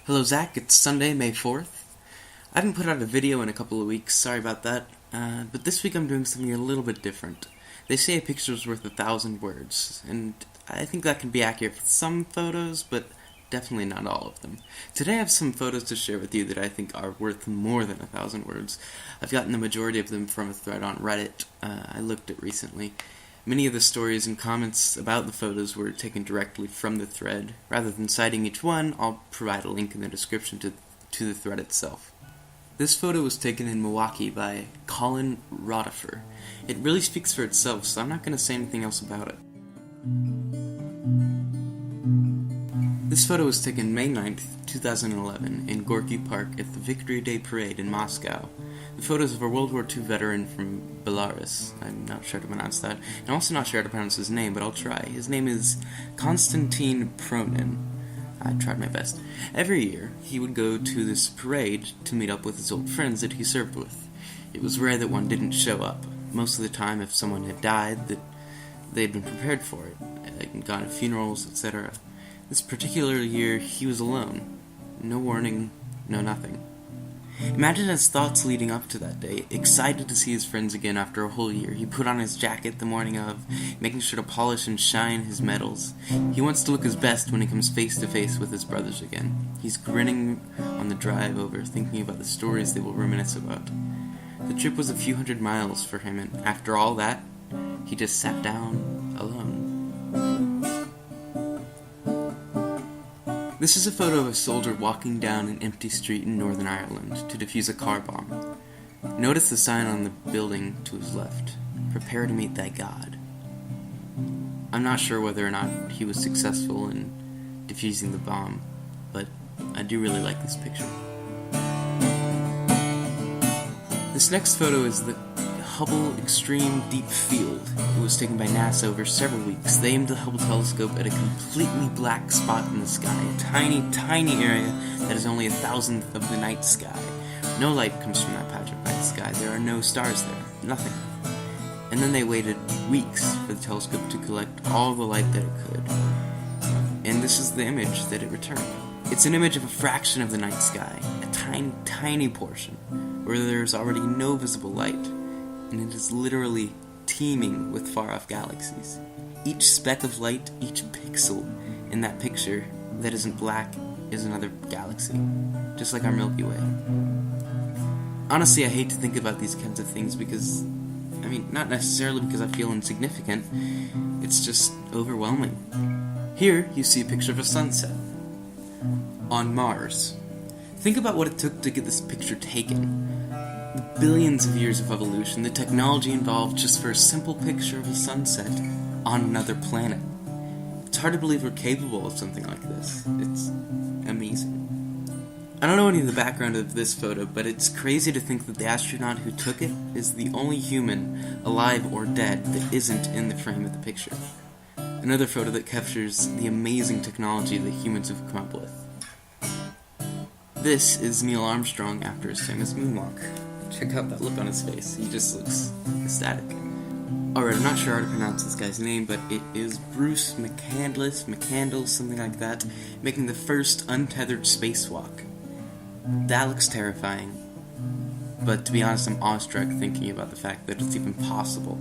Hello Zach, it's Sunday, May 4th. I haven't put out a video in a couple of weeks, sorry about that, but this week I'm doing something a little bit different. They say a picture's worth 1,000 words, and I think that can be accurate for some photos, but definitely not all of them. Today I have some photos to share with you that I think are worth more than 1,000 words. I've gotten the majority of them from a thread on Reddit I looked at recently. Many of the stories and comments about the photos were taken directly from the thread. Rather than citing each one, I'll provide a link in the description to the thread itself. This photo was taken in Milwaukee by Colin Roddifer. It really speaks for itself, so I'm not going to say anything else about it. This photo was taken May 9th, 2011, in Gorky Park at the Victory Day Parade in Moscow. The photos of a World War II veteran from Belarus. I'm not sure how to pronounce that. I'm also not sure how to pronounce his name, but I'll try. His name is Konstantin Pronin. I tried my best. Every year, he would go to this parade to meet up with his old friends that he served with. It was rare that one didn't show up. Most of the time, if someone had died, that they had been prepared for it, gone to funerals, etc. This particular year, he was alone. No warning, no nothing. Imagine his thoughts leading up to that day, excited to see his friends again after a whole year. He put on his jacket the morning of, making sure to polish and shine his medals. He wants to look his best when he comes face to face with his brothers again. He's grinning on the drive over, thinking about the stories they will reminisce about. The trip was a few hundred miles for him, and after all that, he just sat down alone. This is a photo of a soldier walking down an empty street in Northern Ireland to defuse a car bomb. Notice the sign on the building to his left. Prepare to meet thy God. I'm not sure whether or not he was successful in defusing the bomb, but I do really like this picture. This next photo is the Hubble Extreme Deep Field. It was taken by NASA over several weeks. They aimed the Hubble telescope at a completely black spot in the sky, a tiny, tiny area that is only 1,000th of the night sky. No light comes from that patch of night sky. There are no stars there. Nothing. And then they waited weeks for the telescope to collect all the light that it could. And this is the image that it returned. It's an image of a fraction of the night sky, a tiny, tiny portion, where there's already no visible light. And it is literally teeming with far-off galaxies. Each speck of light, each pixel in that picture that isn't black is another galaxy, just like our Milky Way. Honestly, I hate to think about these kinds of things because, not necessarily because I feel insignificant, it's just overwhelming. Here, you see a picture of a sunset on Mars. Think about what it took to get this picture taken. The billions of years of evolution, the technology involved just for a simple picture of a sunset on another planet. It's hard to believe we're capable of something like this. It's amazing. I don't know any of the background of this photo, but it's crazy to think that the astronaut who took it is the only human, alive or dead, that isn't in the frame of the picture. Another photo that captures the amazing technology that humans have come up with. This is Neil Armstrong after his famous moonwalk. Check out that look on his face. He just looks ecstatic. Alright, I'm not sure how to pronounce this guy's name, but it is Bruce McCandless, something like that, making the first untethered spacewalk. That looks terrifying. But to be honest, I'm awestruck thinking about the fact that it's even possible.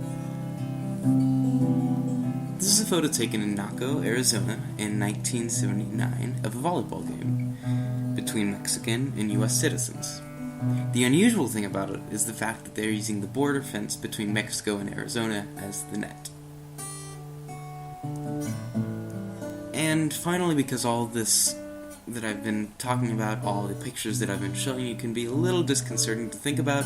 This is a photo taken in Naco, Arizona in 1979 of a volleyball game between Mexican and US citizens. The unusual thing about it is the fact that they're using the border fence between Mexico and Arizona as the net. And finally, because all this that I've been talking about, all the pictures that I've been showing you can be a little disconcerting to think about,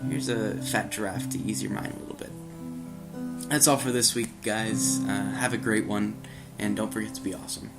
here's a fat giraffe to ease your mind a little bit. That's all for this week, guys. Have a great one, and don't forget to be awesome.